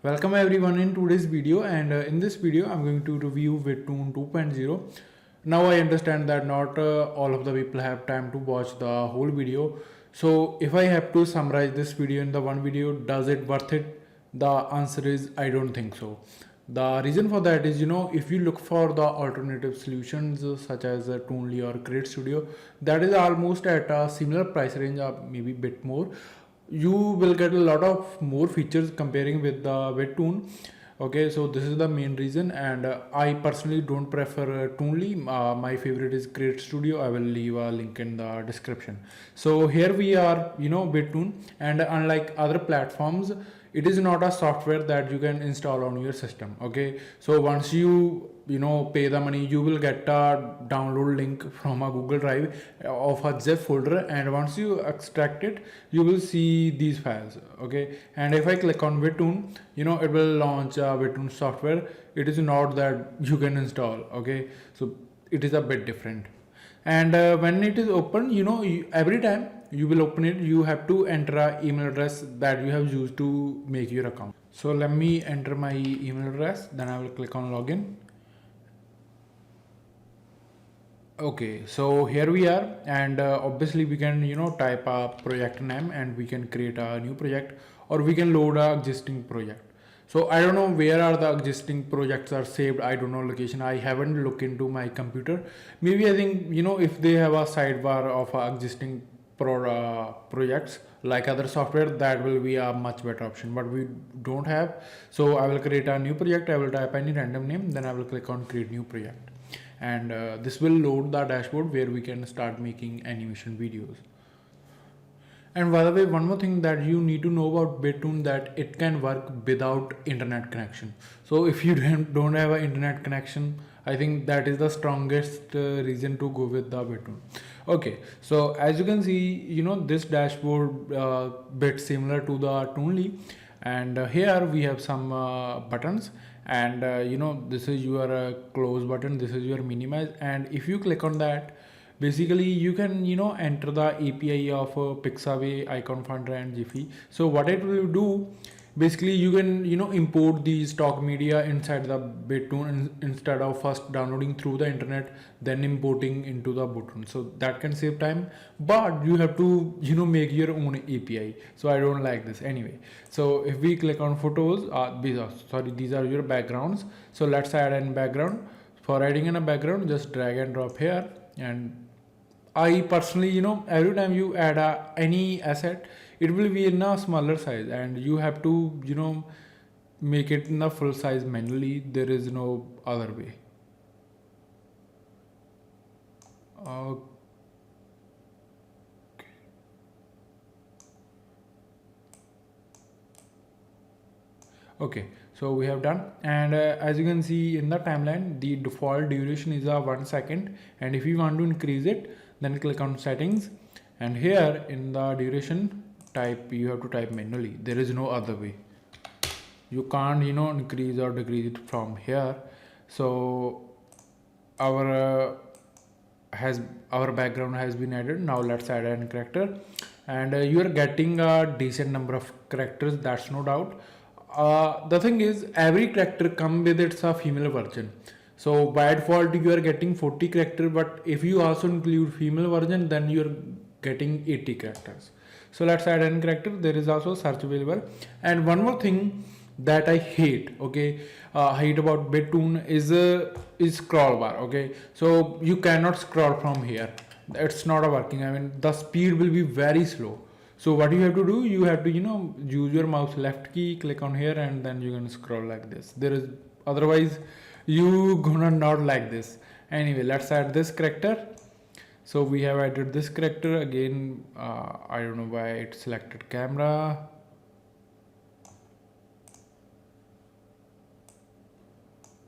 Welcome everyone in today's video, and in this video I'm going to review Webtoon 2.0. Now I understand that not all of the people have time to watch the whole video. So if I have to summarize this video in the one video, does it worth it? The answer is I don't think so. The reason for that is, if you look for the alternative solutions such as Toonly or Create Studio, that is almost at a similar price range or maybe bit more. You will get a lot of more features comparing with the Webtoon. Okay, so this is the main reason, and I personally don't prefer Toonly. My favorite is Create Studio. I will leave a link in the description. So here we are, Webtoon, and unlike other platforms, it is not a software that you can install on your system. Okay, so once you pay the money, you will get a download link from a Google Drive of a zip folder, and once you extract it, you will see these files. Okay, and if I click on Webtoon, it will launch a Webtoon software. It is not that you can install. Okay, so it is a bit different. And when it is open, every time you will open it, you have to enter a email address that you have used to make your account. So let me enter my email address, then I will click on login. Okay, so here we are, and obviously we can type a project name and we can create a new project, or we can load a existing project. So I don't know where are the existing projects are saved. I don't know location. I haven't looked into my computer. Maybe I think if they have a sidebar of existing projects like other software, that will be a much better option, but we don't have. So I will create a new project. I will type any random name, then I will click on create new project, and this will load the dashboard where we can start making animation videos. And by the way, one more thing that you need to know about Webtoon, that it can work without internet connection. So if you don't have an internet connection, I think that is the strongest reason to go with the Webtoon. Okay, so as you can see, this dashboard bit similar to the Toonly, and here we have some buttons, and this is your close button, this is your minimize, and if you click on that, basically you can enter the API of Pixabay, Icon Finder and Jiffy. So what it will do, basically you can import the stock media inside the Webtoon instead of first downloading through the internet then importing into the Webtoon. So that can save time, but you have to make your own API. So I don't like this anyway. So if we click on photos, these are your backgrounds. So let's add a background. For adding in a background, just drag and drop here. And I personally, every time you add any asset, it will be in a smaller size, and you have to, make it in a full size manually. There is no other way. Uh, okay, so we have done, and as you can see in the timeline, the default duration is a 1 second, and if you want to increase it, then click on settings, and here in the duration you have to type manually. There is no other way. You can't increase or decrease it from here. So our background has been added. Now let's add an character, and you are getting a decent number of characters, that's no doubt. The thing is, every character come with its a female version. So by default you are getting 40 characters, but if you also include female version, then you are getting 80 characters. So let's add an character. There is also search available. And one more thing that I hate, hate about Webtoon is scroll bar. Okay, so you cannot scroll from here. It's not a working. I mean, the speed will be very slow. So what you have to do, you have to use your mouse left key, click on here, and then you can scroll like this. There is, otherwise you gonna not like this. Anyway, let's add this character. So we have added this character again. I don't know why it selected camera.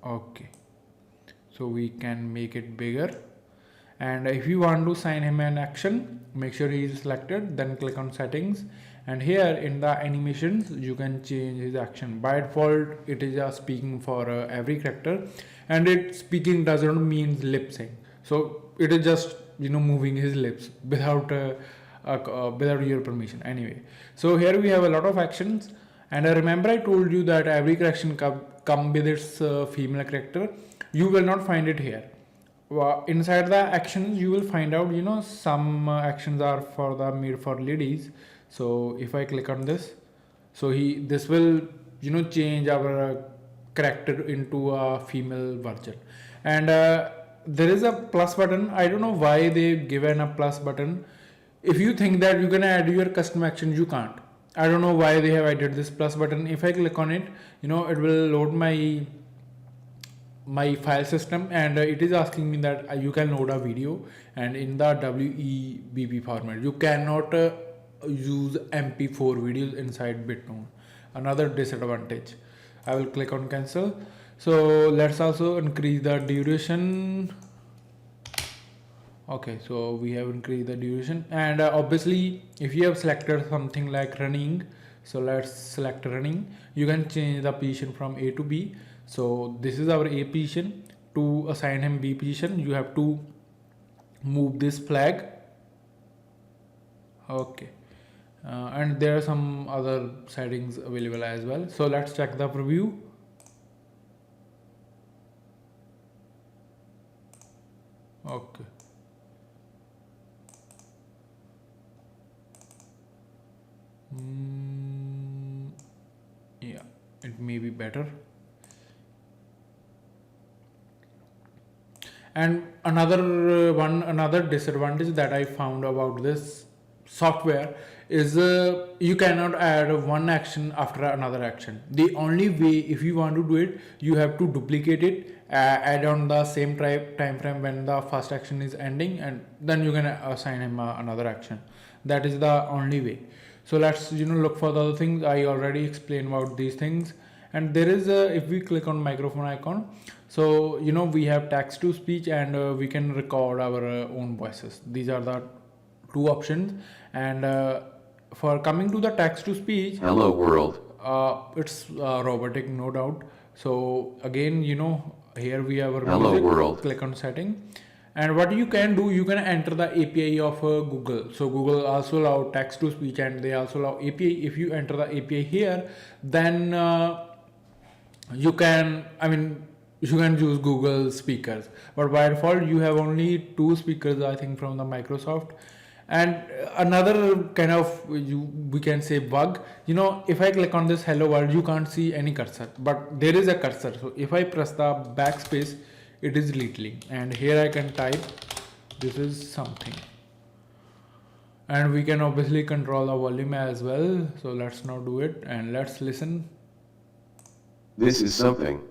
Okay, so we can make it bigger, and if you want to assign him an action, make sure he is selected, then click on settings, and here in the animations you can change his action. By default it is speaking for every character, and it speaking doesn't mean lip sync, so it is just moving his lips without without your permission. Anyway, so here we have a lot of actions, And I remember I told you that every correction come with its female character. You will not find it here. Inside the actions you will find out, some actions are for the made for ladies. So if I click on this, so this will change our character into a female version. And there is a plus button. I don't know why they've given a plus button. If you think that you can add your custom actions, you can't. I don't know why they have added this plus button. If I click on it, it will load my file system, and it is asking me that you can load a video, and in the WEBP format. You cannot use MP4 videos inside Bitnote. Another disadvantage. I will click on cancel. So let's also increase the duration. Okay, so we have increased the duration, and obviously if you have selected something like running, so let's select running. You can change the position from A to B. So this is our A position. To assign him B position, you have to move this flag. Okay, and there are some other settings available as well. So let's check the preview. Okay. Yeah, it may be better. And another disadvantage that I found about this software is you cannot add one action after another action. The only way, if you want to do it, you have to duplicate it, add on the same time frame when the first action is ending, and then you can assign him another action. That is the only way. So let's look for the other things. I already explained about these things. And there is if we click on microphone icon, so we have text to speech, and we can record our own voices. These are the two options. And for coming to the text to speech, hello world, it's robotic, no doubt. So again, here we have our hello music. world. Click on setting, and what you can do, you can enter the API of Google. So Google also allow text to speech, and they also allow API. If you enter the API here, then you can use Google speakers, but by default you have only two speakers, I think, from the Microsoft. And another kind of we can say bug, if I click on this hello world, you can't see any cursor, but there is a cursor. So if I press the backspace, it is deleting, and here I can type this is something, and we can obviously control the volume as well. So let's now do it, and let's listen. This is something.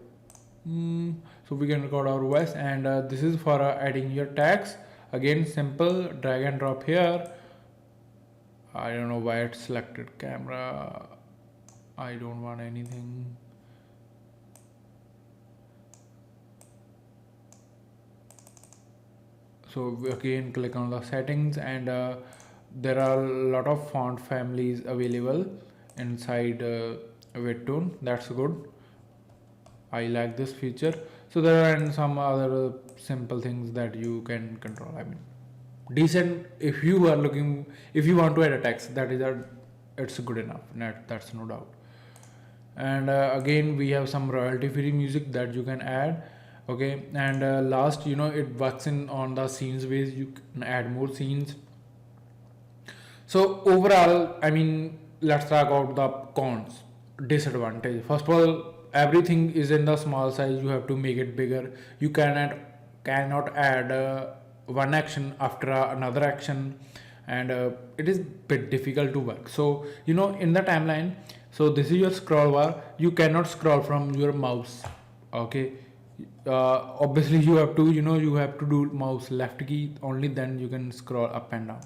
So we can record our voice, and this is for adding your tags. Again, simple, drag and drop here. I don't know why it's selected camera. I don't want anything. So again, click on the settings, and there are a lot of font families available inside Webtoon. That's good. I like this feature. So there are some other simple things that you can control. Decent. If you want to add a text, it's good enough. That's no doubt. And again, we have some royalty free music that you can add. Okay, and last, it works on the scenes base. You can add more scenes. So overall, let's talk about the cons, disadvantage. First of all, everything is in the small size. You have to make it bigger. You cannot add one action after another action, and it is bit difficult to work. So in the timeline, so this is your scroll bar. You cannot scroll from your mouse. Okay, obviously you have to do mouse left key only, then you can scroll up and down.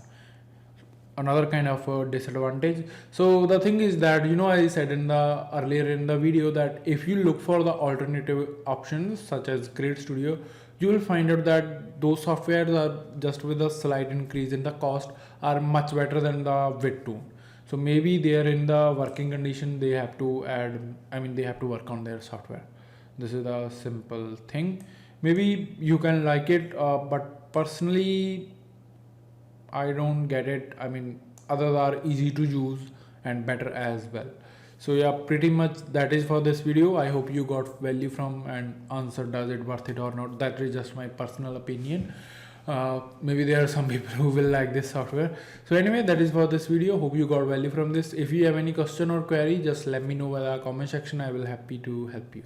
Another kind of disadvantage. So the thing is that I said earlier in the video that if you look for the alternative options such as Create Studio, you will find out that those softwares are just with a slight increase in the cost are much better than the Webtoon. So maybe they are in the working condition, they have to they have to work on their software. This is a simple thing. Maybe you can like it, but personally I don't get it. Others are easy to use and better as well. So yeah, pretty much that is for this video. I hope you got value from and answer does it worth it or not. That is just my personal opinion. Maybe there are some people who will like this software. So anyway, that is for this video. Hope you got value from this. If you have any question or query, just let me know via the comment section. I will happy to help you.